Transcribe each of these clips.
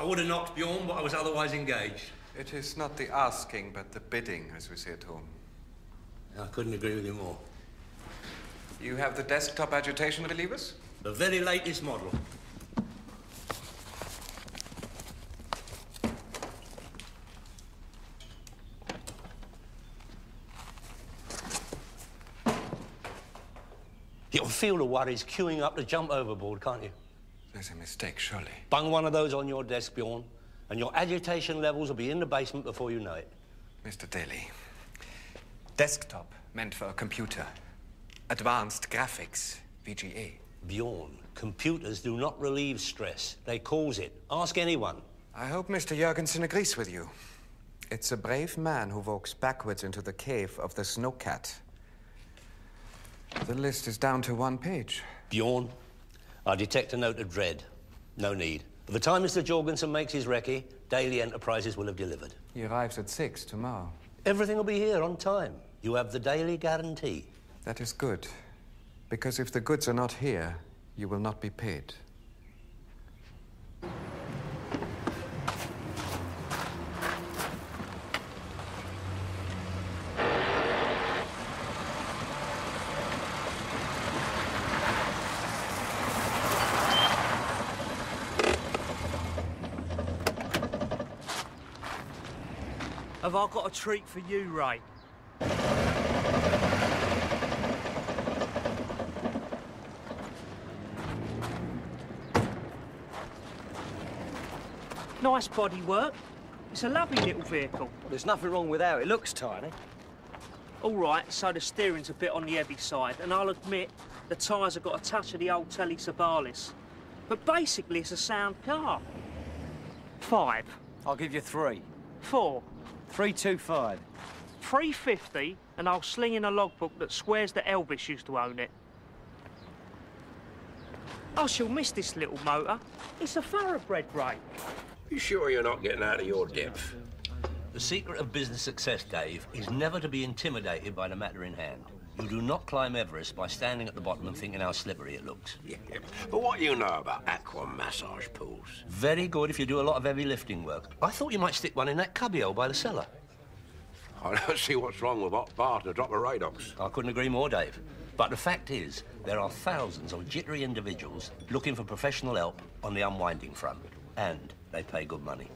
would have knocked Bjorn, but I was otherwise engaged. It is not the asking, but the bidding, as we say at home. I couldn't agree with you more. You have the desktop agitation relievers? The very latest model. You can feel the worries queuing up to jump overboard, can't you? There's a mistake, surely. Bung one of those on your desk, Bjorn, and your agitation levels will be in the basement before you know it. Mr. Daly, desktop meant for a computer. Advanced graphics, VGA. Bjorn, computers do not relieve stress. They cause it. Ask anyone. I hope Mr. Jurgensen agrees with you. It's a brave man who walks backwards into the cave of the snowcat. The list is down to 1 page. Bjorn, I detect a note of dread. No need. By the time Mr. Jorgensen makes his recce, Daily Enterprises will have delivered. He arrives at 6 tomorrow. Everything will be here on time. You have the daily guarantee. That is good. Because if the goods are not here, you will not be paid. Have I got a treat for you, Ray? Nice bodywork. It's a lovely little vehicle. There's nothing wrong with how it looks, Tiny. All right, so the steering's a bit on the heavy side, and I'll admit the tyres have got a touch of the old Telly Savalis. But basically, it's a sound car. 5. I'll give you 3. 4. 325. 350, and I'll sling in a logbook that swears that Elvis used to own it. I shall miss this little motor. It's a thoroughbred, Ray. You sure you're not getting out of your depth? The secret of business success, Dave, is never to be intimidated by the matter in hand. You do not climb Everest by standing at the bottom and thinking how slippery it looks. Yeah, but what do you know about aqua massage pools? Very good if you do a lot of heavy lifting work. I thought you might stick one in that cubbyhole by the cellar. I don't see what's wrong with hot bath and a drop of Radox. I couldn't agree more, Dave. But the fact is, there are thousands of jittery individuals looking for professional help on the unwinding front. And they pay good money.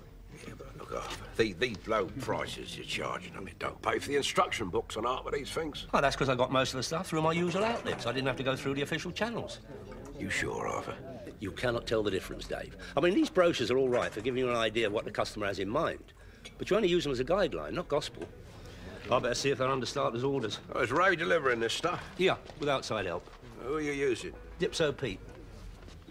Yeah, but look, these low prices you're charging them, it don't pay for the instruction books on half of these things. Oh, that's because I got most of the stuff through my usual outlets. I didn't have to go through the official channels. You sure, Arthur? You cannot tell the difference, Dave. I mean, these brochures are all right for giving you an idea of what the customer has in mind. But you only use them as a guideline, not gospel. I better see if they're under starter's orders. Oh, is Ray delivering this stuff? Yeah, with outside help. Who are you using? Dipso Pete.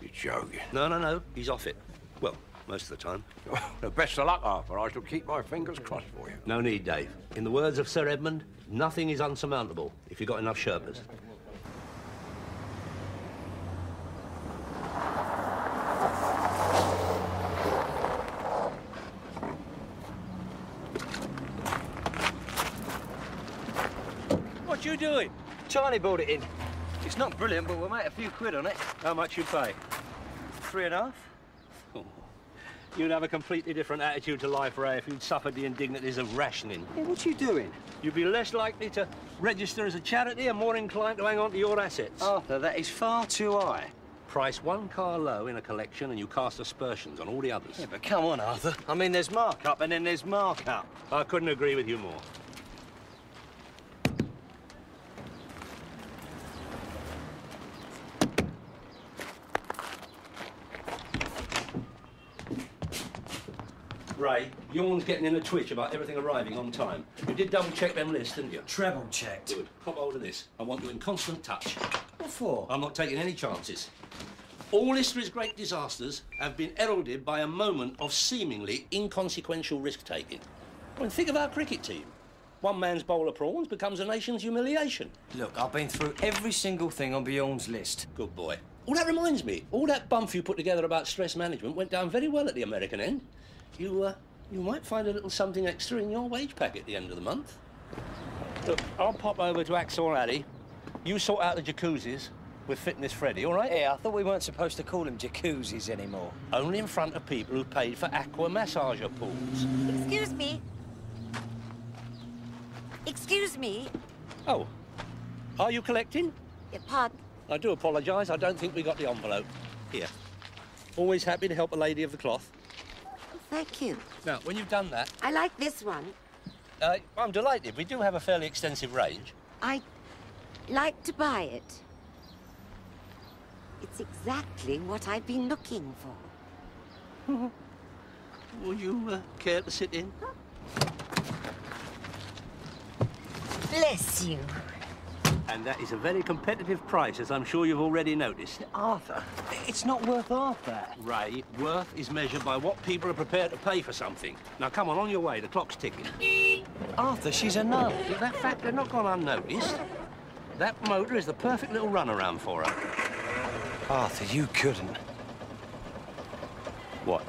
You're joking. No. He's off it. Well, most of the time. Oh, best of luck, Arthur. I shall keep my fingers crossed for you. No need, Dave. In the words of Sir Edmund, nothing is unsurmountable if you've got enough Sherpas. What you doing? Tiny brought it in. It's not brilliant, but we'll make a few quid on it. How much you pay? 3.5. Oh. You'd have a completely different attitude to life, Ray, if you'd suffered the indignities of rationing. Hey, what you doing? You'd be less likely to register as a charity and more inclined to hang on to your assets. Arthur, that is far too high. Price one car low in a collection and you cast aspersions on all the others. Yeah, but come on, Arthur. I mean, there's markup and then there's markup. I couldn't agree with you more. Ray, Bjorn's getting in a twitch about everything arriving on time. You did double-check them lists, didn't you? Treble-checked. Good. Hop hold of this. I want you in constant touch. What for? I'm not taking any chances. All history's great disasters have been heralded by a moment of seemingly inconsequential risk-taking. I mean, think of our cricket team. One man's bowl of prawns becomes a nation's humiliation. Look, I've been through every single thing on Bjorn's list. Good boy. Oh, that reminds me. All that bump you put together about stress management went down very well at the American end. You might find a little something extra in your wage pack at the end of the month. Look, I'll pop over to Axel Alley. You sort out the jacuzzis, with Fitness Freddy, all right? Yeah, I thought we weren't supposed to call them jacuzzis anymore. Only in front of people who paid for aqua massager pools. Excuse me. Excuse me. Oh, are you collecting? Pardon? I do apologise. I don't think we got the envelope. Here. Always happy to help a lady of the cloth. Thank you. Now, when you've done that... I like this one. I'm delighted. We do have a fairly extensive range. I'd like to buy it. It's exactly what I've been looking for. Would you care to sit in? Bless you. And that is a very competitive price, as I'm sure you've already noticed. Arthur, it's not worth half that. Ray, worth is measured by what people are prepared to pay for something. Now, come on your way. The clock's ticking. Arthur, she's a nun. That fact had not gone unnoticed. That motor is the perfect little runaround for her. Arthur, you couldn't. Watch.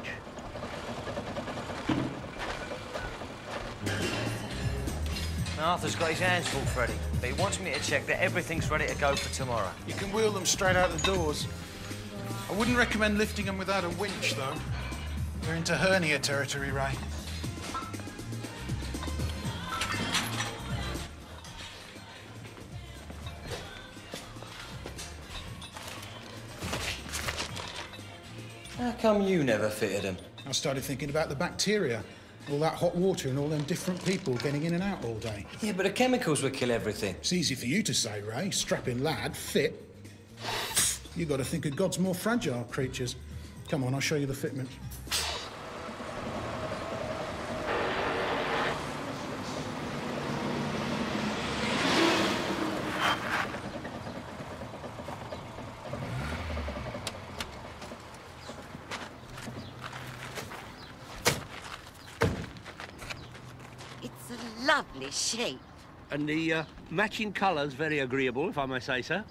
Arthur's got his hands full, Freddie. But he wants me to check that everything's ready to go for tomorrow. You can wheel them straight out the doors. I wouldn't recommend lifting them without a winch, though. We're into hernia territory, Ray. How come you never fitted them? I started thinking about the bacteria. All that hot water and all them different people getting in and out all day. Yeah, but the chemicals would kill everything. It's easy for you to say, Ray. Strapping lad, fit. You got to think of God's more fragile creatures. Come on, I'll show you the fitment. Lovely shape. And the matching colour's very agreeable, if I may say so.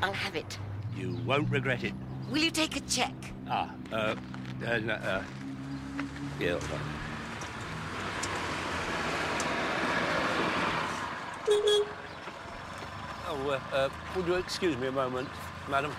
I'll have it. You won't regret it. Will you take a check? Yeah. Would you excuse me a moment, madam?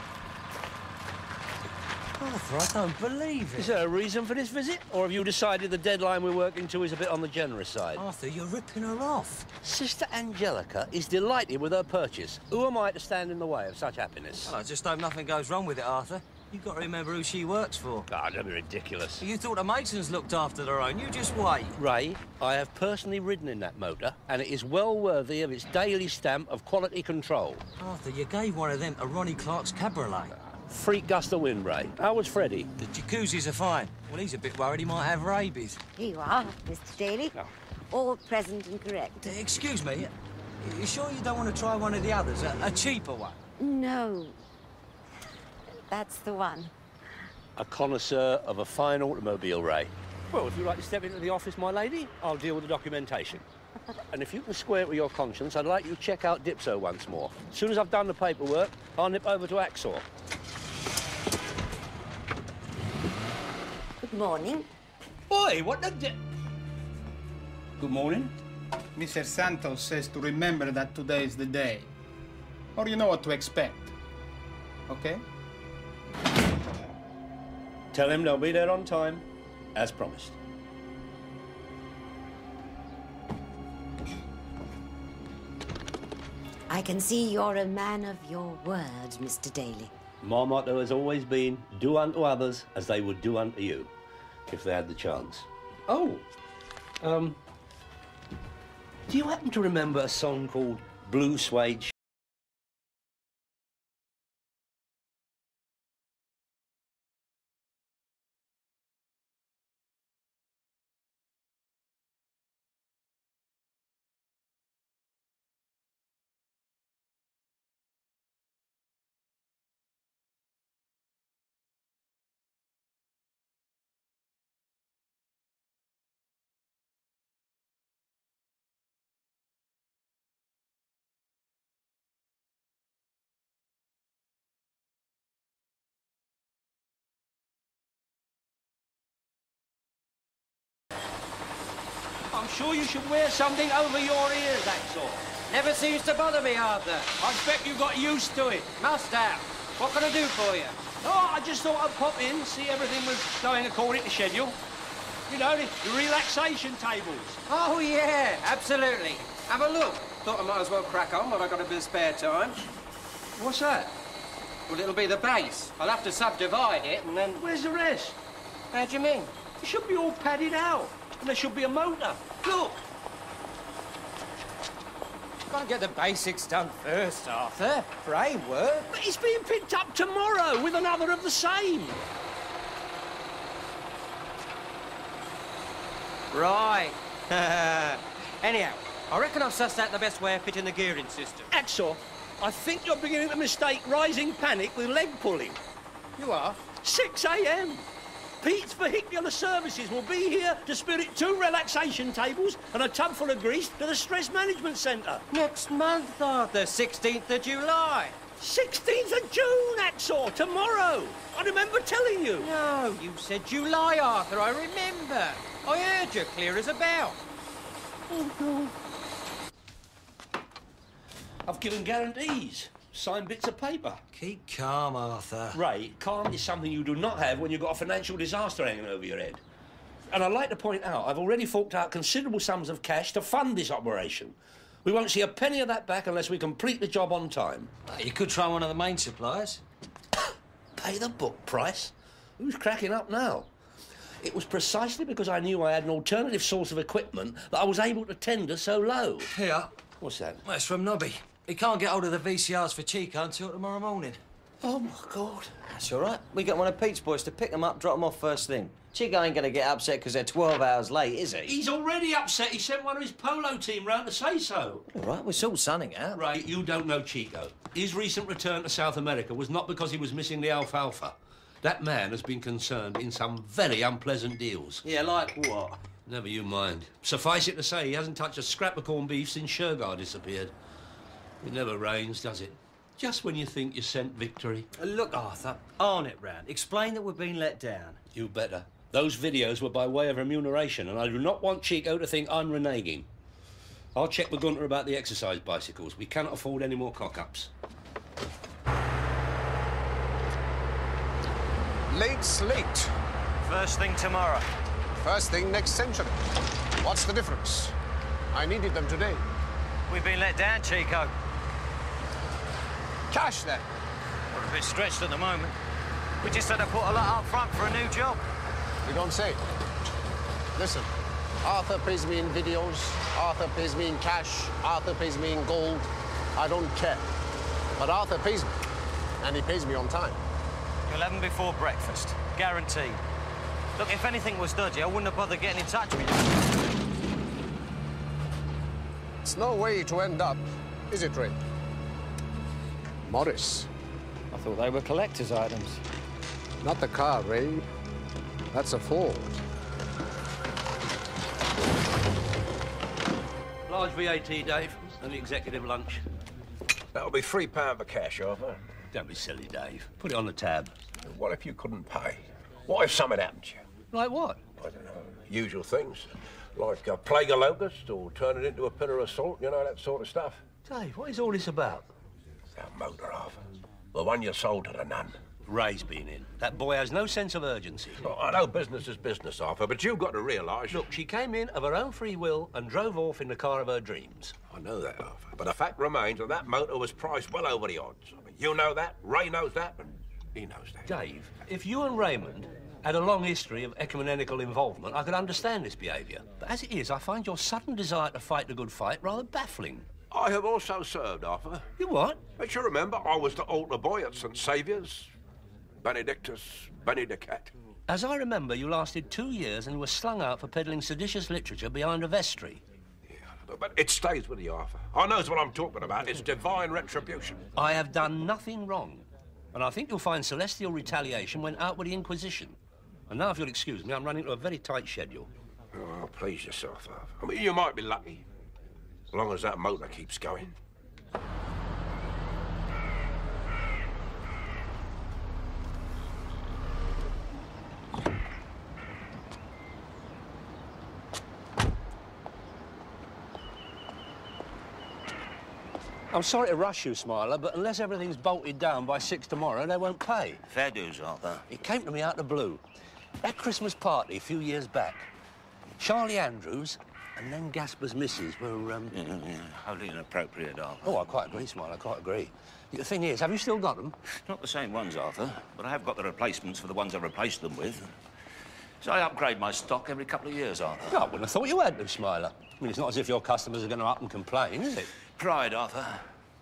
Arthur, I don't believe it. Is there a reason for this visit? Or have you decided the deadline we're working to is a bit on the generous side? Arthur, you're ripping her off. Sister Angelica is delighted with her purchase. Who am I to stand in the way of such happiness? Well, I just hope nothing goes wrong with it, Arthur. You've got to remember who she works for. Ah, don't be ridiculous. You thought the Masons looked after their own. You just wait. Ray, I have personally ridden in that motor, and it is well worthy of its daily stamp of quality control. Arthur, you gave one of them to Ronnie Clark's cabriolet. Freak gust of wind, Ray. How was Freddie? The jacuzzis are fine. Well, he's a bit worried he might have rabies. Here you are, Mr. Daly. No. All present and correct. Excuse me, you sure you don't want to try one of the others? A cheaper one? No. That's the one. A connoisseur of a fine automobile, Ray. Well, if you'd like to step into the office, my lady, I'll deal with the documentation. And if you can square it with your conscience, I'd like you to check out Dipso once more. As soon as I've done the paperwork, I'll nip over to Axor. Good morning. Boy, what the Good morning. Mr. Santos says to remember that today is the day. Or you know what to expect. Okay? Tell him they'll be there on time, as promised. I can see you're a man of your word, Mr. Daly. My motto has always been, do unto others as they would do unto you, if they had the chance. Oh, do you happen to remember a song called Blue Suede I'm sure you should wear something over your ears, that's all. Never seems to bother me, Arthur. I expect you got used to it. Must have. What can I do for you? Oh, I just thought I'd pop in, see everything was going according to schedule. You know, the relaxation tables. Oh, yeah, absolutely. Have a look. Thought I might as well crack on when I got a bit of spare time. What's that? Well, it'll be the base. I'll have to subdivide it and then... Where's the rest? How do you mean? It should be all padded out. And there should be a motor. Look. Gotta get the basics done first, Arthur. Framework. But it's being picked up tomorrow with another of the same. Right. Anyhow, I reckon I've sussed out the best way of fitting the gearing system. Axel, I think you're beginning to mistake rising panic with leg pulling. You are? 6 a.m. Pete's Vehicular Services will be here to spirit 2 relaxation tables and a tub full of grease to the Stress Management Centre. Next month, Arthur, 16th of July. 16th of June, Axel, tomorrow. I remember telling you. No, you said July, Arthur, I remember. I heard you clear as a bell. Oh, no. I've given guarantees. Signed bits of paper. Keep calm, Arthur. Ray, calm is something you do not have when you've got a financial disaster hanging over your head. And I'd like to point out, I've already forked out considerable sums of cash to fund this operation. We won't see a penny of that back unless we complete the job on time. You could try one of the main suppliers. Pay the book price? Who's cracking up now? It was precisely because I knew I had an alternative source of equipment that I was able to tender so low. Here. What's that? That's from Nobby. He can't get hold of the VCRs for Chico until tomorrow morning. Oh, my God. That's all right. We got one of Pete's boys to pick them up, drop them off first thing. Chico ain't gonna get upset because they're 12 hours late, is he? He's already upset. He sent one of his polo team round to say so. All right, we're still sunning out. Right, you don't know Chico. His recent return to South America was not because he was missing the alfalfa. That man has been concerned in some very unpleasant deals. Yeah, like what? Never you mind. Suffice it to say, he hasn't touched a scrap of corned beef since Shergar disappeared. It never rains, does it? Just when you think you sent victory. Look, Arthur, arm it round. Explain that we've been let down. You better. Those videos were by way of remuneration, and I do not want Chico to think I'm reneging. I'll check with Gunter about the exercise bicycles. We cannot afford any more cock-ups. Late's late. First thing tomorrow. First thing next century. What's the difference? I needed them today. We've been let down, Chico. Cash, then. We're a bit stretched at the moment. We just had to put a lot up front for a new job. You don't say. Listen, Arthur pays me in videos, Arthur pays me in cash, Arthur pays me in gold. I don't care. But Arthur pays me, and he pays me on time. You'll have them before breakfast. Guaranteed. Look, if anything was dodgy, I wouldn't have bothered getting in touch with you. It's no way to end up, is it, Ray? Morris. I thought they were collector's items. Not the car, Ray. That's a Ford. Large VAT, Dave, and the executive lunch. That'll be £3 for cash, Arthur. Don't be silly, Dave. Put it on the tab. What if you couldn't pay? What if something happened to you? Like what? I don't know. Usual things. Like a plague of locust or turn it into a pillar of salt, you know, that sort of stuff. Dave, what is all this about? That motor, Arthur. The one you sold to the nun. Ray's been in. That boy has no sense of urgency. Well, I know business is business, Arthur, but you've got to realise... Look, she came in of her own free will and drove off in the car of her dreams. I know that, Arthur, but the fact remains that that motor was priced well over the odds. I mean, you know that, Ray knows that, and he knows that. Dave, if you and Raymond had a long history of ecumenical involvement, I could understand this behaviour. But as it is, I find your sudden desire to fight the good fight rather baffling. I have also served, Arthur. You what? Don't you remember I was the altar boy at St Saviour's? Benedictus, Benedicat. As I remember, you lasted 2 years and were slung out for peddling seditious literature behind a vestry. Yeah, but it stays with you, Arthur. I knows what I'm talking about. It's divine retribution. I have done nothing wrong. And I think you'll find celestial retaliation when out with the Inquisition. And now, if you'll excuse me, I'm running to a very tight schedule. Oh, please yourself, Arthur. I mean, you might be lucky. As long as that motor keeps going. I'm sorry to rush you, Smiler, but unless everything's bolted down by 6 tomorrow, they won't pay. Fair dues, Arthur. It came to me out of the blue. That Christmas party a few years back, Charlie Andrews and then Gasper's missus were, Wholly inappropriate, Arthur. Oh, I quite agree, Smiler, I quite agree. The thing is, have you still got them? Not the same ones, Arthur, but I have got the replacements for the ones I replaced them with. So I upgrade my stock every couple of years, Arthur. Oh, I wouldn't have thought you had to, Smiler. I mean, it's not as if your customers are going to up and complain, is it? Pride, Arthur.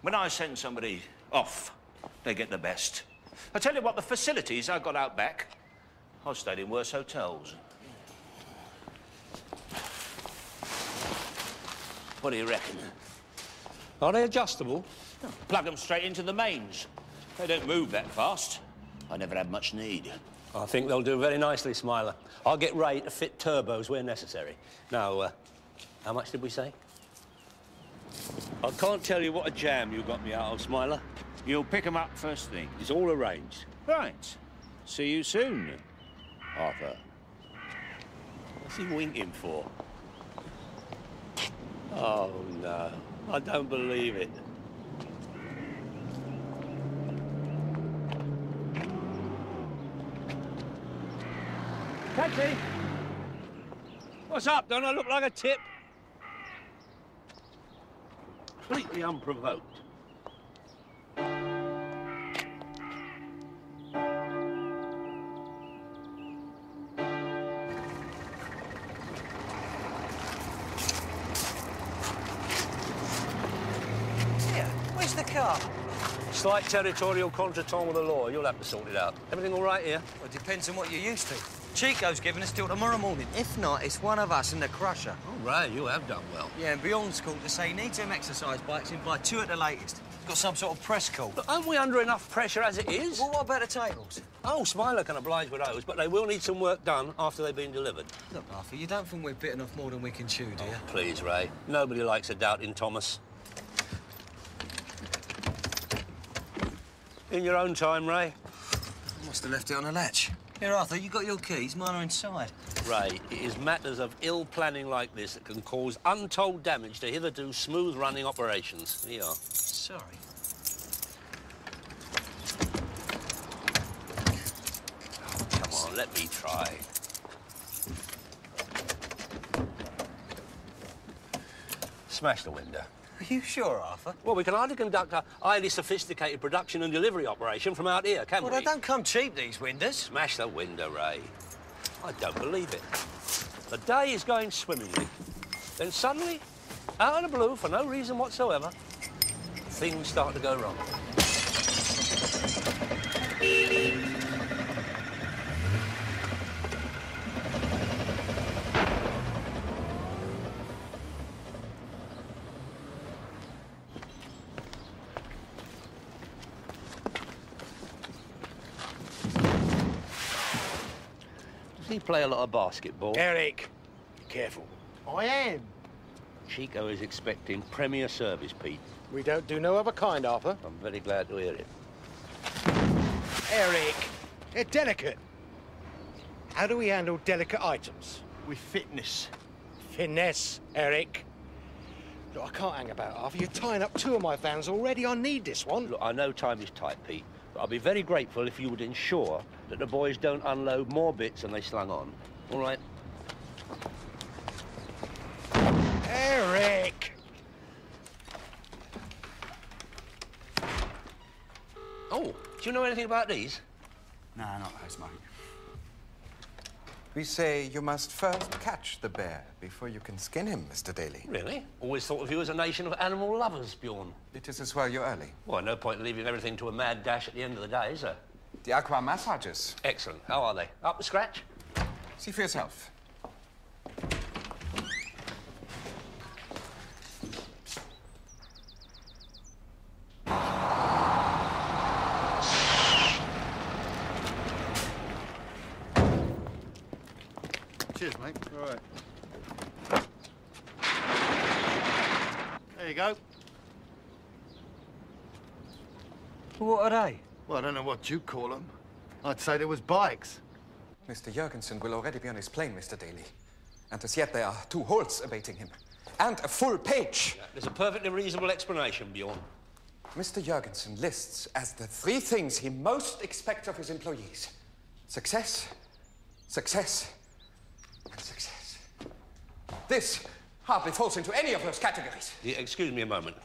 When I send somebody off, they get the best. I tell you what, the facilities I got out back, I've stayed in worse hotels. What do you reckon? Are they adjustable? Plug them straight into the mains. They don't move that fast. I never had much need. I think they'll do very nicely, Smiler. I'll get Ray to fit turbos where necessary. Now, how much did we say? I can't tell you what a jam you got me out of, Smiler. You'll pick them up first thing. It's all arranged. Right. See you soon, Arthur. What's he winking for? Oh, no. I don't believe it. Taxi! What's up? Don't I look like a tip? Completely unprovoked. Where's the car? Slight territorial contretemps with the law. You'll have to sort it out. Everything all right here? Well, it depends on what you're used to. Chico's giving us till tomorrow morning. If not, it's one of us in the crusher. Oh, Ray, you have done well. Yeah, and Bjorn's called to say he needs them exercise bikes in by 2 at the latest. He's got some sort of press call. But aren't we under enough pressure as it is? Well, what about the tables? Oh, Smiler can oblige with those, but they will need some work done after they've been delivered. Look, Arthur, you don't think we've bitten off more than we can chew, do you? Please, Ray. Nobody likes a doubting Thomas. In your own time, Ray. I must have left it on a latch. Here, Arthur, you got your keys. Mine are inside. Ray, it is matters of ill planning like this that can cause untold damage to hitherto smooth-running operations. Here you are. Sorry. Oh, come on, let me try. Smash the window. Are you sure, Arthur? Well, we can hardly conduct a highly sophisticated production and delivery operation from out here, can we? Well, they don't come cheap, these windows. Smash the window, Ray. I don't believe it. The day is going swimmingly. Then suddenly, out of the blue, for no reason whatsoever, things start to go wrong. Does he play a lot of basketball? Eric, be careful. I am. Chico is expecting premier service, Pete. We don't do no other kind, Arthur. I'm very glad to hear it. Eric, they're delicate. How do we handle delicate items? With fitness. Finesse, Eric. Look, I can't hang about, Arthur. You're tying up 2 of my vans already. I need this one. Look, I know time is tight, Pete, but I'll be very grateful if you would ensure that the boys don't unload more bits than they slung on. All right? Eric! Oh, do you know anything about these? No, not those, mate. We say you must first catch the bear before you can skin him, Mr. Daly. Really? Always thought of you as a nation of animal lovers, Bjorn. It is as well you're early. Well, no point in leaving everything to a mad dash at the end of the day, is there? The aqua massages. Excellent. How are they? Up to scratch? See for yourself. Cheers, mate. All right. There you go. What are they? Well, I don't know what you call them. I'd say they was bikes. Mr. Jurgensen will already be on his plane, Mr. Daly. And as yet, there are 2 holes awaiting him. And a full page. There's a perfectly reasonable explanation, Bjorn. Mr. Jurgensen lists as the 3 things he most expects of his employees. Success, success, and success. This hardly falls into any of those categories. Yeah, excuse me a moment.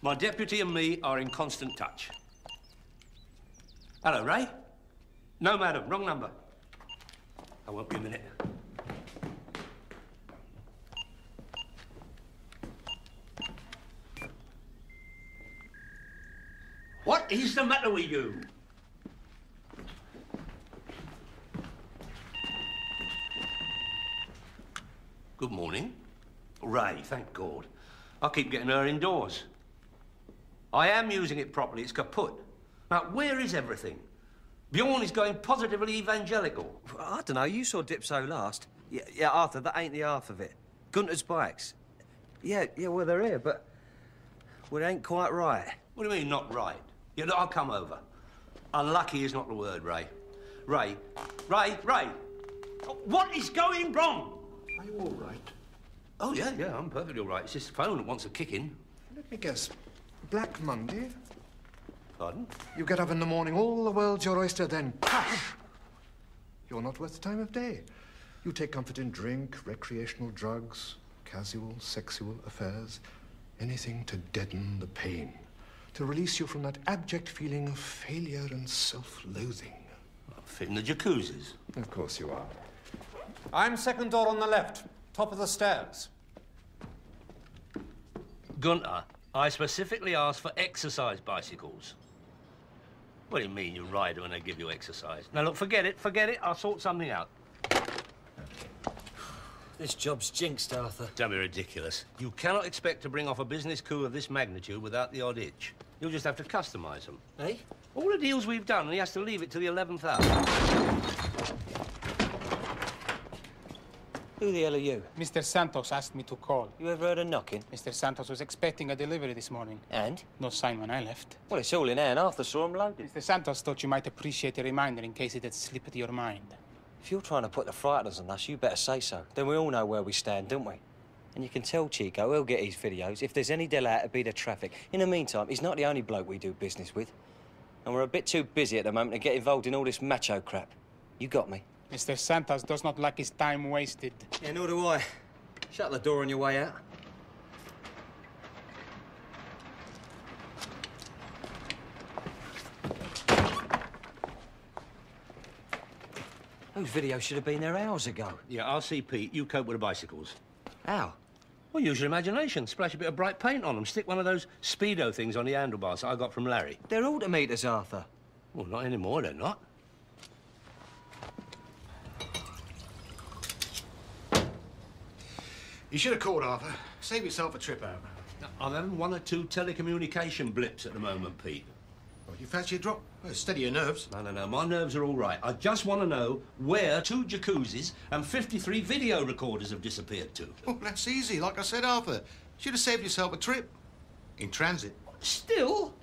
My deputy and me are in constant touch. Hello, Ray? No, madam, wrong number. I won't be a minute. What is the matter with you? Good morning. Ray, thank God. I keep getting her indoors. I am using it properly. It's kaput. Now, where is everything? Bjorn is going positively evangelical. I don't know. You saw Dipso last. Yeah, Arthur, that ain't the half of it. Gunter's bikes. Yeah, well, they're here, but... well, it ain't quite right. What do you mean, not right? Yeah, look, I'll come over. Unlucky is not the word, Ray. Ray! What is going wrong? Are you all right? Oh, yeah, I'm perfectly all right. It's just the phone that wants a kicking. Let me guess. Black Monday? Pardon? You get up in the morning, all the world's your oyster, then crash! You're not worth the time of day. You take comfort in drink, recreational drugs, casual, sexual affairs, anything to deaden the pain, to release you from that abject feeling of failure and self-loathing. I'm fitting the jacuzzis. Of course you are. I'm second door on the left, top of the stairs. Gunter, I specifically asked for exercise bicycles. What do you mean you ride when they give you exercise? Now, look, forget it. I'll sort something out. This job's jinxed, Arthur. Don't be ridiculous. You cannot expect to bring off a business coup of this magnitude without the odd itch. You'll just have to customise them. Eh? All the deals we've done, and he has to leave it to the 11th hour. Who the hell are you? Mr. Santos asked me to call. You ever heard of knocking? Mr. Santos was expecting a delivery this morning. And? No sign when I left. Well, it's all in hand. Arthur saw him loaded. Mr. Santos thought you might appreciate a reminder in case it had slipped your mind. If you're trying to put the frighteners on us, you better say so. Then we all know where we stand, don't we? And you can tell Chico he'll get his videos. If there's any delay, it'll be the traffic. In the meantime, he's not the only bloke we do business with. And we're a bit too busy at the moment to get involved in all this macho crap. You got me? Mr. Santos does not like his time wasted. Yeah, nor do I. Shut the door on your way out. Those videos should have been there hours ago. Yeah, I'll see Pete. You cope with the bicycles. How? Well, use your imagination. Splash a bit of bright paint on them. Stick one of those Speedo things on the handlebars that I got from Larry. They're altimeters, Arthur. Well, not anymore, they're not. You should have called, Arthur. Save yourself a trip out. I'm having 1 or 2 telecommunication blips at the moment, Pete. Oh, you fancy a drop? Well, steady your nerves. No. My nerves are all right. I just want to know where 2 jacuzzis and 53 video recorders have disappeared to. Oh, that's easy. Like I said, Arthur. Should have saved yourself a trip. In transit. Still?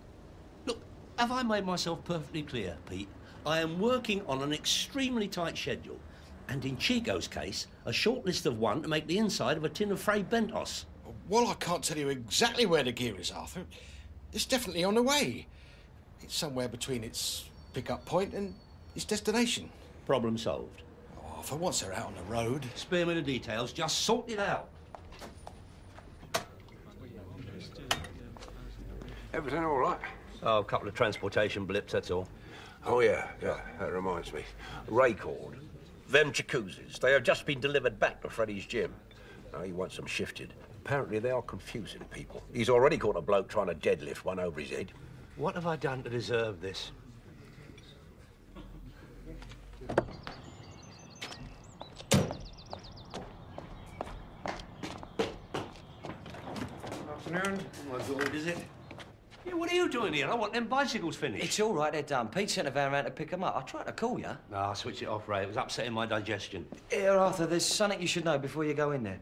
Look, have I made myself perfectly clear, Pete? I am working on an extremely tight schedule. And in Chico's case, a short list of 1 to make the inside of a tin of frayed Bentos. Well, I can't tell you exactly where the gear is, Arthur. It's definitely on the way. It's somewhere between its pick-up point and its destination. Problem solved. Oh, for once they're out on the road. Spare me the details. Just sort it out. Everything all right? Oh, a couple of transportation blips, that's all. Oh, yeah, that reminds me. Ray called. Them jacuzzis, they have just been delivered back to Freddie's gym. Now, he wants them shifted. Apparently, they are confusing people. He's already caught a bloke trying to deadlift one over his head. What have I done to deserve this? Afternoon. Oh, my God, is it? Yeah, what are you doing here? I want them bicycles finished. It's all right, they're done. Pete sent a van round to pick them up. I tried to call you. No, I switched it off, Ray. It was upsetting my digestion. Here, Arthur, there's something you should know before you go in there.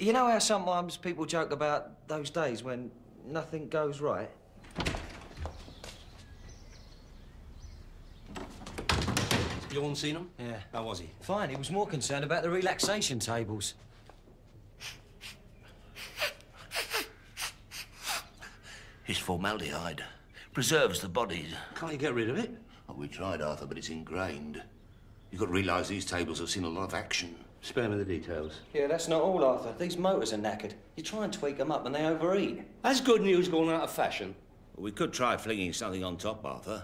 You know how sometimes people joke about those days when nothing goes right? Bjorn seen him? Yeah. How was he? Fine, he was more concerned about the relaxation tables. It's formaldehyde. Preserves the body. Can't you get rid of it? Oh, we tried, Arthur, but it's ingrained. You've got to realise these tables have seen a lot of action. Spare me the details. Yeah, that's not all, Arthur. These motors are knackered. You try and tweak them up and they overheat. Has good news gone out of fashion? Well, we could try flinging something on top, Arthur.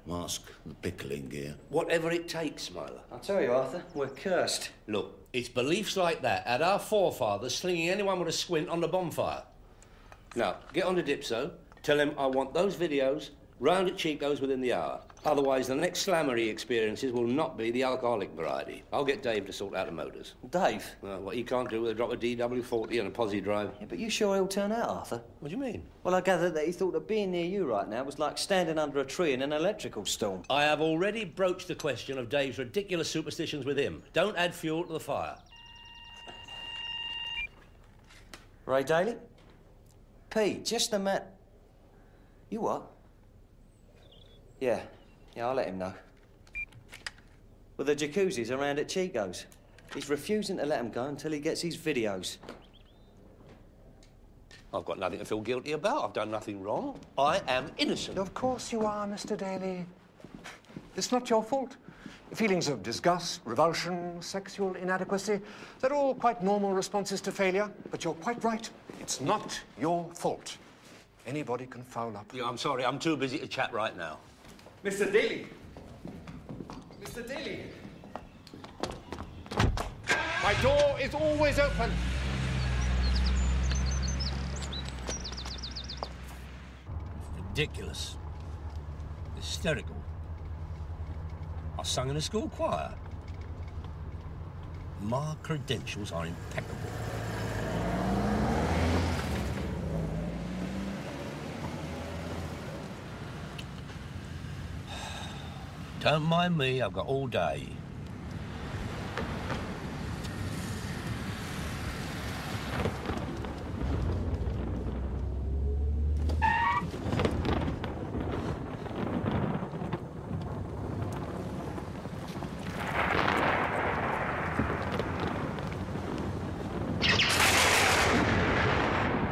Mask, the pickling gear. Whatever it takes, Smiler. I'll tell you, Arthur, we're cursed. Look, it's beliefs like that had our forefathers slinging anyone with a squint on the bonfire. Now, get on to Dipso, tell him I want those videos round at Chico's within the hour. Otherwise, the next slammer he experiences will not be the alcoholic variety. I'll get Dave to sort out the motors. Dave? Well, what he can't do with a drop of DW40 and a posi drive. Yeah, but you sure he'll turn out, Arthur? What do you mean? Well, I gather that he thought that being near you right now was like standing under a tree in an electrical storm. I have already broached the question of Dave's ridiculous superstitions with him. Don't add fuel to the fire. Ray Daly? Pete, just a minute. You what? Yeah, I'll let him know. Well, the jacuzzi's around at Chico's. He's refusing to let him go until he gets his videos. I've got nothing to feel guilty about. I've done nothing wrong. I am innocent. Of course you are, Mr. Daly. It's not your fault. Feelings of disgust, revulsion, sexual inadequacy, they're all quite normal responses to failure. But you're quite right. It's not your fault. Anybody can foul up. Yeah, I'm sorry. I'm too busy to chat right now. Mr. Daly. Mr. Daly. My door is always open. Ridiculous. Hysterical. I sung in a school choir. My credentials are impeccable. Don't mind me, I've got all day.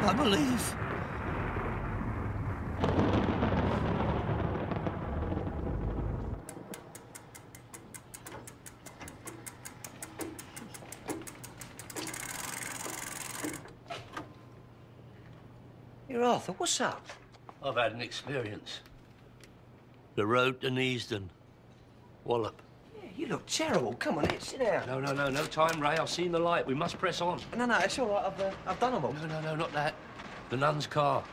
I believe. Here, Arthur, what's up? I've had an experience. The road to Neasden. Wallop. Yeah, you look terrible. Come on, sit down. No time, Ray. I've seen the light. We must press on. No, it's all right. I've done them all. No, not that. The nun's car.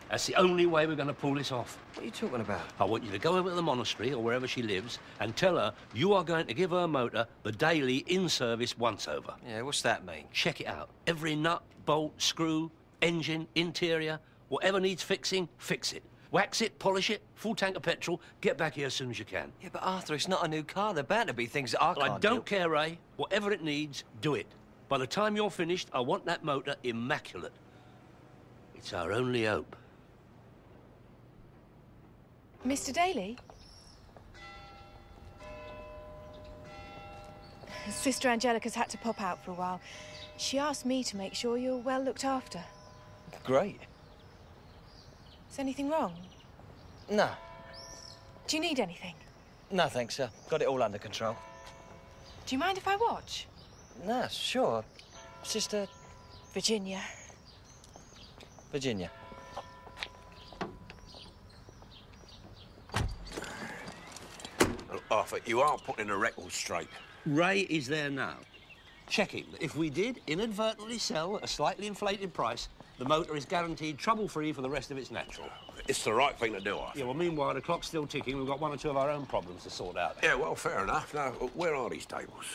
That's the only way we're going to pull this off. What are you talking about? I want you to go over to the monastery or wherever she lives and tell her you are going to give her motor the daily in-service once-over. Yeah, what's that mean? Check it out. Every nut, bolt, screw, engine, interior, whatever needs fixing, fix it. Wax it, polish it, full tank of petrol, get back here as soon as you can. Yeah, but Arthur, it's not a new car. There bound to be things that I can't I don't care, Ray. Whatever it needs, do it. By the time you're finished, I want that motor immaculate. It's our only hope. Mr. Daly? Sister Angelica's had to pop out for a while. She asked me to make sure you're well looked after. Great. Is anything wrong? No. Do you need anything? No, thanks, sir. Got it all under control. Do you mind if I watch? No, sure. Sister... Virginia. Virginia. Well, Arthur, you are putting the record straight. Ray is there now, checking that if we did inadvertently sell at a slightly inflated price, the motor is guaranteed trouble-free for the rest of its natural. It's the right thing to do, Arthur. Yeah, well, meanwhile, the clock's still ticking. We've got one or two of our own problems to sort out. Yeah, well, fair enough. Now, where are these tables?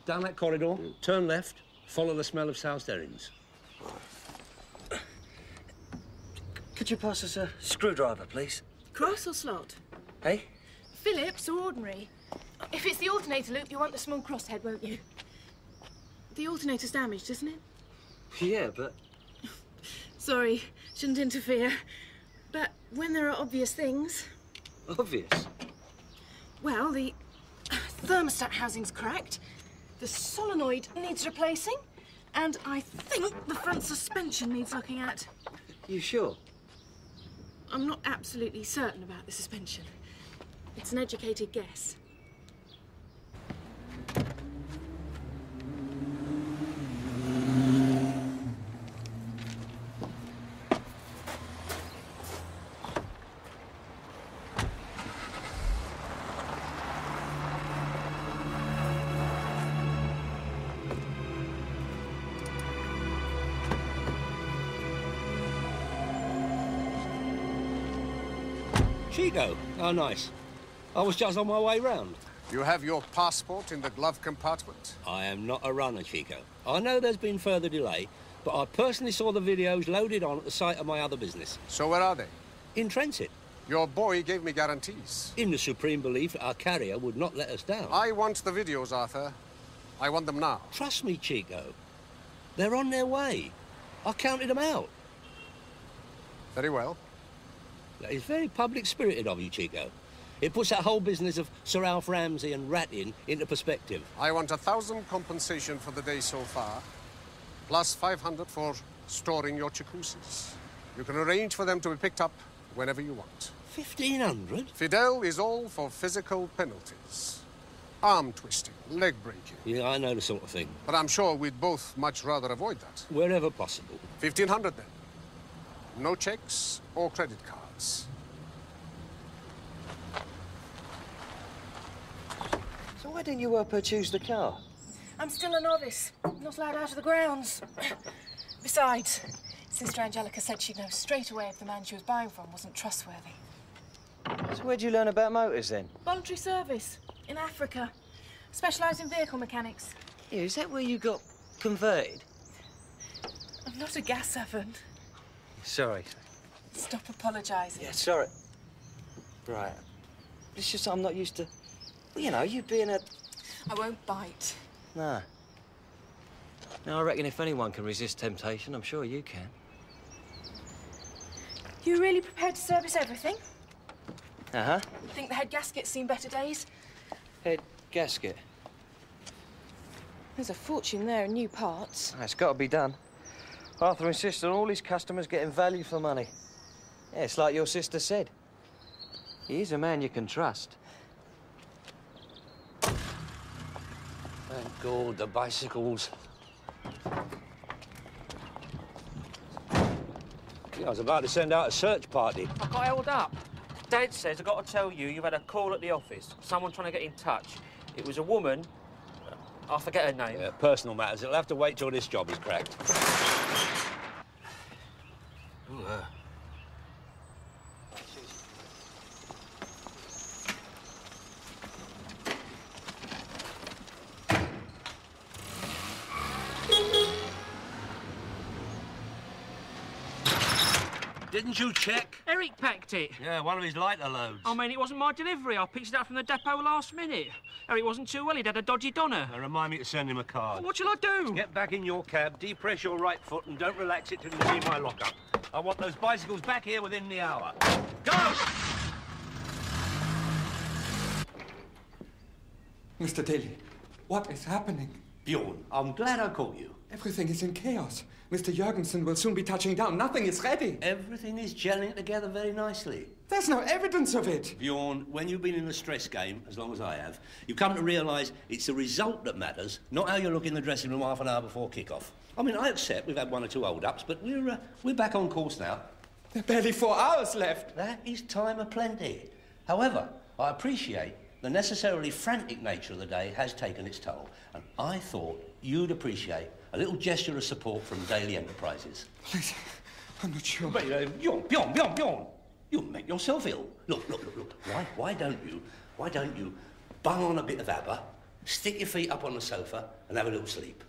Down that corridor, turn left, follow the smell of South Derrings. Could you pass us a screwdriver, please? Cross or slot? Hey? Phillips or ordinary? If it's the alternator loop, you want the small crosshead, won't you? The alternator's damaged, isn't it? Yeah, but... Sorry, shouldn't interfere. But when there are obvious things... Obvious? Well, the thermostat housing's cracked, the solenoid needs replacing, and I think the front suspension needs looking at. You sure? I'm not absolutely certain about the suspension. It's an educated guess. Chico? Oh, nice. I was just on my way round. You have your passport in the glove compartment? I am not a runner, Chico. I know there's been further delay, but I personally saw the videos loaded on at the site of my other business. So where are they? In transit. Your boy gave me guarantees. In the supreme belief that our carrier would not let us down. I want the videos, Arthur. I want them now. Trust me, Chico. They're on their way. I counted them out. Very well. That is very public-spirited of you, Chico. It puts that whole business of Sir Alf Ramsey and ratting into perspective. I want 1,000 compensation for the day so far, plus 500 for storing your jacuzzis. You can arrange for them to be picked up whenever you want. 1,500? Fidel is all for physical penalties. Arm twisting, leg breaking. Yeah, I know the sort of thing. But I'm sure we'd both much rather avoid that. Wherever possible. 1,500 then. No checks or credit cards. So why didn't you help her choose the car? I'm still a novice. Not allowed out of the grounds. Besides, Sister Angelica said she'd know straight away if the man she was buying from wasn't trustworthy. So where'd you learn about motors then? Voluntary service in Africa. Specialised in vehicle mechanics. Yeah, is that where you got converted? I'm not a gas servant. Sorry. Stop apologising. Yeah, sorry. Right. It's just I'm not used to... Well, you know, you being a... I won't bite. No. Now, I reckon if anyone can resist temptation, I'm sure you can. You really prepared to service everything? Uh-huh. Think the head gasket's seen better days? Head gasket? There's a fortune there in new parts. It's got to be done. Arthur insists on all his customers getting value for money. Yeah, it's like your sister said. He's a man you can trust. Thank God, the bicycles. Yeah, I was about to send out a search party. I got held up. Dad says I've got to tell you, you've had a call at the office. Someone trying to get in touch. It was a woman. I forget her name. Yeah, personal matters. It'll have to wait till this job is cracked. Ooh, Didn't you check? Eric packed it. Yeah, one of his lighter loads. I mean, it wasn't my delivery. I picked it up from the depot last minute. Eric wasn't too well. He'd had a dodgy donor. Now, remind me to send him a card. What shall I do? Get back in your cab, depress your right foot, and don't relax it till you see my lockup. I want those bicycles back here within the hour. Go! Mr. Daly, what is happening? Bjorn, I'm glad I caught you. Everything is in chaos. Mr. Jurgensen will soon be touching down. Nothing is ready. Everything is gelling together very nicely. There's no evidence of it. Bjorn, when you've been in the stress game, as long as I have, you come to realise it's the result that matters, not how you look in the dressing room half an hour before kick-off. I mean, I accept we've had one or two hold-ups, but we're back on course now. There are barely 4 hours left. That is time aplenty. However, I appreciate the necessarily frantic nature of the day has taken its toll, and I thought you'd appreciate a little gesture of support from Daily Enterprises. Please, I'm not sure. But, Bjorn, you'll make yourself ill. Look. Why don't you bung on a bit of ABBA, stick your feet up on the sofa, and have a little sleep?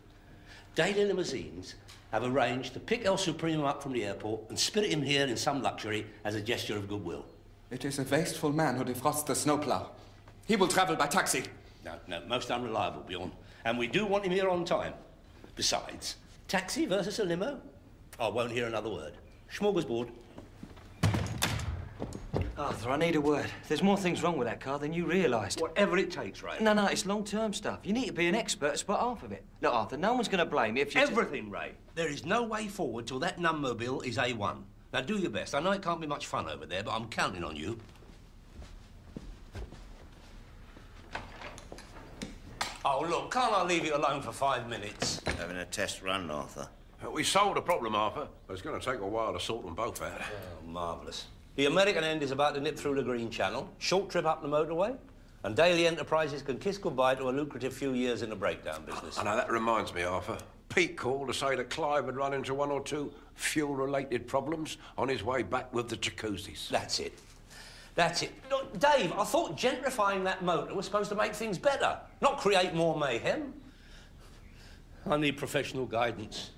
Daily Limousines have arranged to pick El Supremo up from the airport and spirit him here in some luxury as a gesture of goodwill. It is a wasteful man who defrosts the snowplow. He will travel by taxi. No, most unreliable, Bjorn. And we do want him here on time. Besides, taxi versus a limo? I won't hear another word. Smorgasbord. Arthur, I need a word. There's more things wrong with that car than you realised. Whatever it takes, Ray. No, it's long-term stuff. You need to be an expert to spot half of it. Look, Arthur, no one's going to blame you if you... Everything, Ray. There is no way forward till that number bill is A1. Now, do your best. I know it can't be much fun over there, but I'm counting on you. Oh, look, can't I leave it alone for 5 minutes? Having a test run, Arthur. We solved the problem, Arthur. But it's going to take a while to sort them both out. Oh, marvellous. The American end is about to nip through the Green Channel, short trip up the motorway, and Daily Enterprises can kiss goodbye to a lucrative few years in the breakdown business. I know, that reminds me, Arthur. Pete called to say that Clive had run into 1 or 2 fuel-related problems on his way back with the jacuzzis. That's it. That's it. Look, Dave, I thought gentrifying that motor was supposed to make things better, not create more mayhem. I need professional guidance.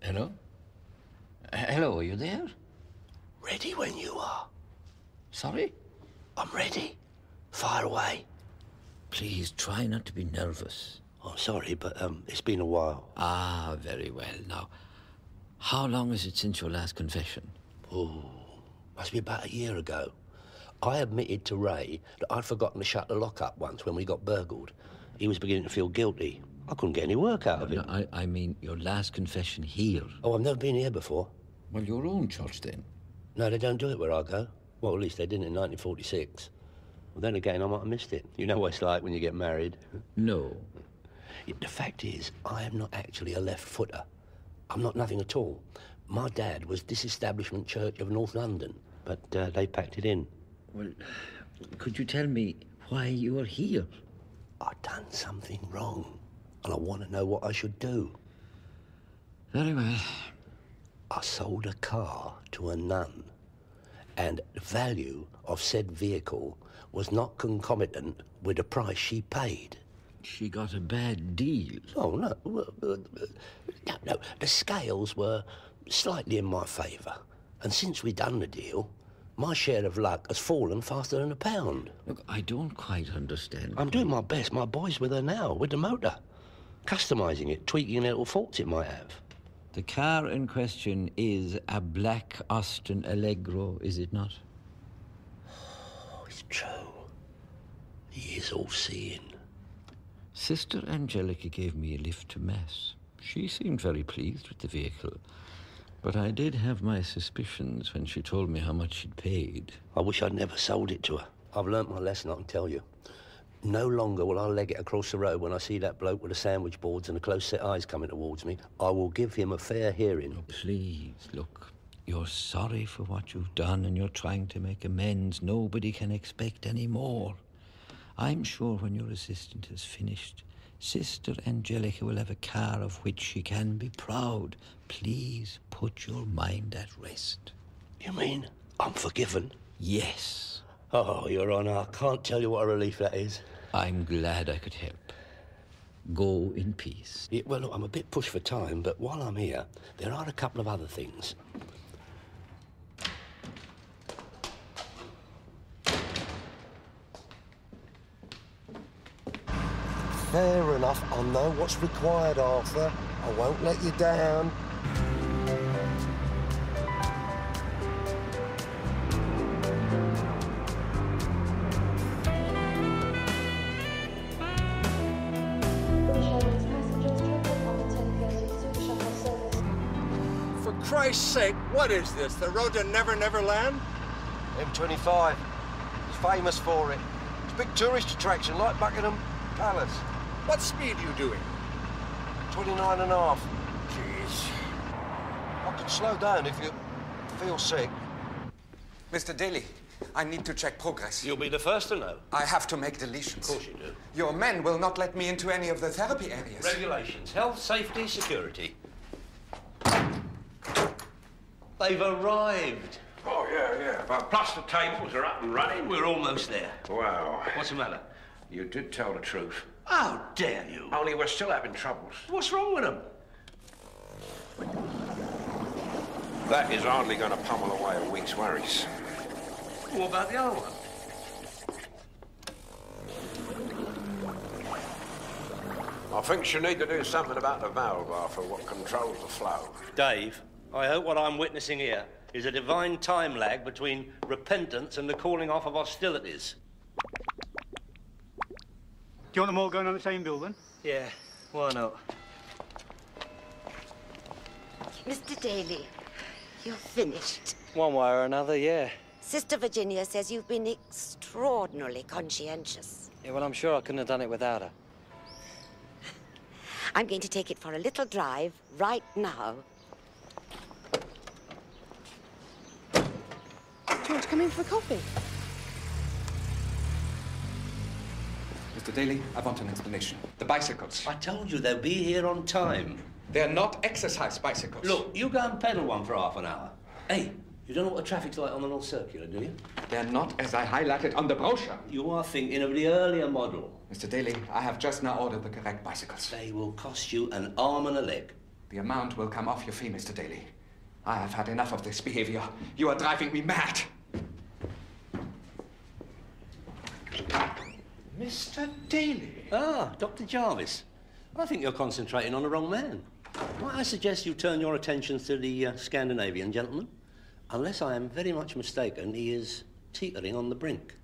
Hello? Hello, are you there? Ready when you are. Sorry? I'm ready. Fire away. Please try not to be nervous. I'm sorry, but it's been a while. Ah, very well. Now, how long is it since your last confession? Oh, must be about a year ago. I admitted to Ray that I'd forgotten to shut the lock up once when we got burgled. He was beginning to feel guilty. I couldn't get any work out of him. No, I mean your last confession here. Oh, I've never been here before. Well, your own church, then? No, they don't do it where I go. Well, at least they didn't in 1946. Well, then again, I might have missed it. You know what it's like when you get married. No. The fact is, I am not actually a left-footer. I'm not nothing at all. My dad was Disestablishment Church of North London, but they packed it in. Well, could you tell me why you are here? I've done something wrong, and I want to know what I should do. Very well. I sold a car to a nun, and the value of said vehicle was not concomitant with the price she paid. She got a bad deal. Oh, no. No. The scales were slightly in my favour. And since we done the deal, my share of luck has fallen faster than a pound. Look, I don't quite understand. I'm doing my best. My boy's with her now, with the motor. Customising it, tweaking any little faults it might have. The car in question is a black Austin Allegro, is it not? Oh, it's true. He is all-seeing. Sister Angelica gave me a lift to Mass. She seemed very pleased with the vehicle. But I did have my suspicions when she told me how much she'd paid. I wish I'd never sold it to her. I've learnt my lesson, I can tell you. No longer will I leg it across the road when I see that bloke with the sandwich boards and the close-set eyes coming towards me. I will give him a fair hearing. Oh, please, look. You're sorry for what you've done and you're trying to make amends. Nobody can expect any more. I'm sure when your assistant is finished, Sister Angelica will have a car of which she can be proud. Please put your mind at rest. You mean I'm forgiven? Yes. Oh, Your Honour, I can't tell you what a relief that is. I'm glad I could help. Go in peace. Yeah, well, look, I'm a bit pushed for time, but while I'm here, there are a couple of other things. Fair enough. I know what's required, Arthur. I won't let you down. Christ's sake, what is this? The road to Never Never Land? M25. It's famous for it. It's a big tourist attraction, like Buckingham Palace. What speed are you doing? 29 and a half. Jeez. I could slow down if you feel sick. Mr. Daly, I need to check progress. You'll be the first to know. I have to make deletions. Of course you do. Your men will not let me into any of the therapy areas. Regulations, health, safety, security. They've arrived. Oh, yeah. But plus the tables are up and running. We're almost there. Wow. What's the matter? You did tell the truth. How dare you? Only we're still having troubles. What's wrong with them? That is hardly going to pummel away a week's worries. What about the other one? I think you need to do something about the valve, Arthur, what controls the flow. Dave, I hope what I'm witnessing here is a divine time lag between repentance and the calling off of hostilities. Do you want them all going on the same bill, then? Yeah, why not? Mr. Daly, you're finished. One way or another, yeah. Sister Virginia says you've been extraordinarily conscientious. Yeah, well, I'm sure I couldn't have done it without her. I'm going to take it for a little drive right now. Do you want to come in for a coffee? Mr. Daly, I want an explanation. The bicycles. I told you they'll be here on time. They're not exercise bicycles. Look, you go and pedal one for half an hour. Hey, you don't know what the traffic's like on the North Circular, do you? They're not as I highlighted on the brochure. You are thinking of the earlier model. Mr. Daly, I have just now ordered the correct bicycles. They will cost you an arm and a leg. The amount will come off your fee, Mr. Daly. I have had enough of this behavior. You are driving me mad. Mr. Daly? Ah, Dr. Jarvis. I think you're concentrating on the wrong man. Might I suggest you turn your attentions to the Scandinavian gentleman? Unless I am very much mistaken, he is teetering on the brink.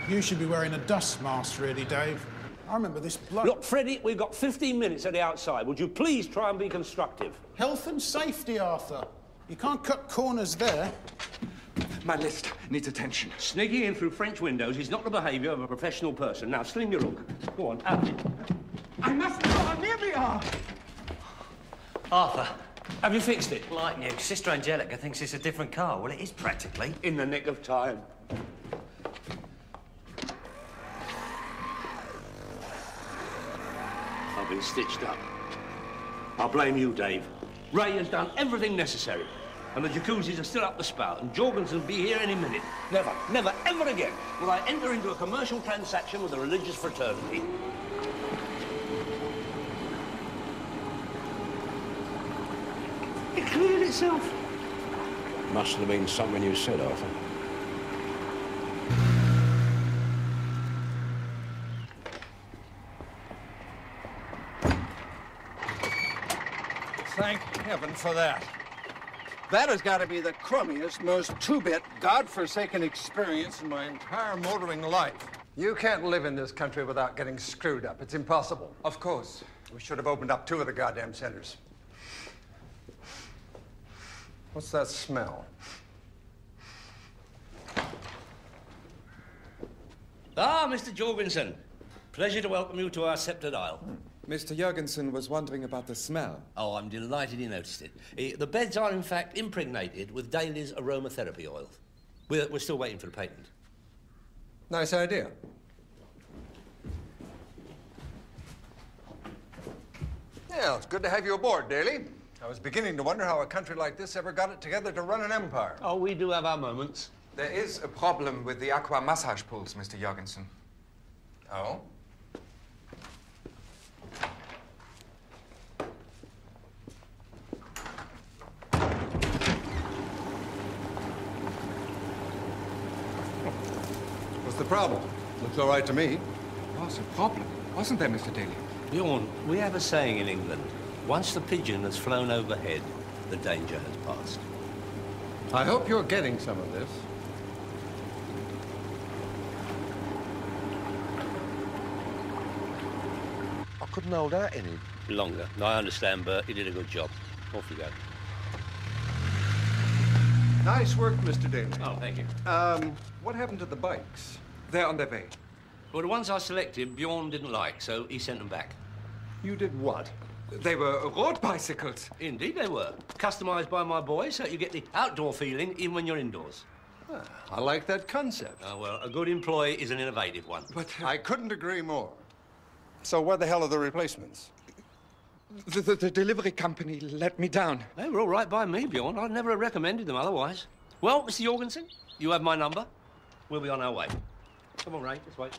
You should be wearing a dust mask, really, Dave. I remember this bloke... Look, Freddie, we've got 15 minutes at the outside. Would you please try and be constructive? Health and safety, Arthur. You can't cut corners there. My list needs attention. Sneaking in through French windows is not the behaviour of a professional person. Now, sling your hook. Go on, out. I must know how near we are. Arthur, have you fixed it? Like new. Sister Angelica thinks it's a different car. Well, it is practically. In the nick of time. I've been stitched up. I'll blame you, Dave. Ray has done everything necessary. And the jacuzzis are still up the spout, and Jorgensen will be here any minute. Never, never, ever again will I enter into a commercial transaction with a religious fraternity. It cleared itself. Must have been something you said, Arthur. Thank heaven for that. That has got to be the crummiest, most two-bit, godforsaken experience in my entire motoring life. You can't live in this country without getting screwed up. It's impossible. Of course. We should have opened up 2 of the goddamn centers. What's that smell? Ah, Mr. Jorgensen. Pleasure to welcome you to our sceptred isle. Mr. Jurgensen was wondering about the smell. Oh, I'm delighted he noticed it. The beds are, in fact, impregnated with Daly's aromatherapy oil. We're still waiting for the patent. Nice idea. Yeah, it's good to have you aboard, Daly. I was beginning to wonder how a country like this ever got it together to run an empire. Oh, we do have our moments. There is a problem with the aqua massage pools, Mr. Jurgensen. Oh? What's the problem? Looks all right to me. There was a problem, wasn't there, Mr. Daly? Bjorn, we have a saying in England. Once the pigeon has flown overhead, the danger has passed. I hope you're getting some of this. I couldn't hold out any longer. I understand, Bert. You did a good job. Off you go. Nice work, Mr. Daly. Oh, thank you. What happened to the bikes? They're on their way. Well, the ones I selected, Bjorn didn't like, so he sent them back. You did what? They were road bicycles. Indeed they were. Customised by my boys, so you get the outdoor feeling even when you're indoors. Ah, I like that concept. Oh, well, a good employee is an innovative one. But I couldn't agree more. So where the hell are the replacements? The delivery company let me down. They were all right by me, Bjorn. I'd never have recommended them otherwise. Well, Mr. Jorgensen, you have my number. We'll be on our way. Come on, Ray, let's wait.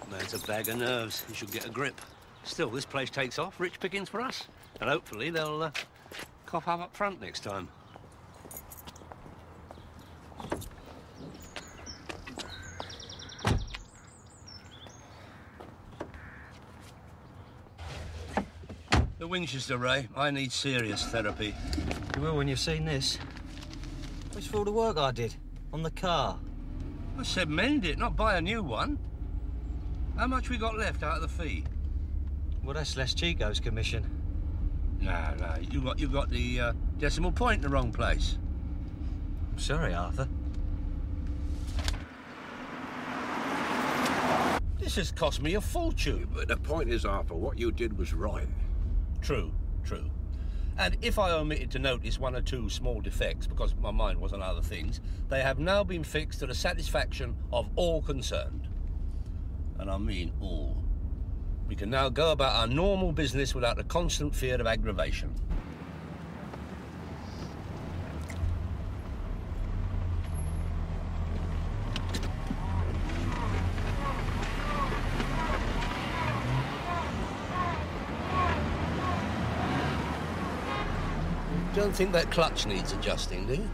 Man's a bag of nerves. He should get a grip. Still, this place takes off. Rich pickings for us. And hopefully they'll cough up front next time. The Winchester, Ray. I need serious therapy. You will when you've seen this. It's for all the work I did on the car. I said mend it, not buy a new one. How much we got left out of the fee? Well, that's less Chico's commission. No, you got the decimal point in the wrong place. Sorry, Arthur. This has cost me a fortune. But the point is, Arthur, what you did was right. True. And if I omitted to notice one or two small defects because my mind was on other things, they have now been fixed to the satisfaction of all concerned. And I mean all. We can now go about our normal business without the constant fear of aggravation. Don't think that clutch needs adjusting, do you?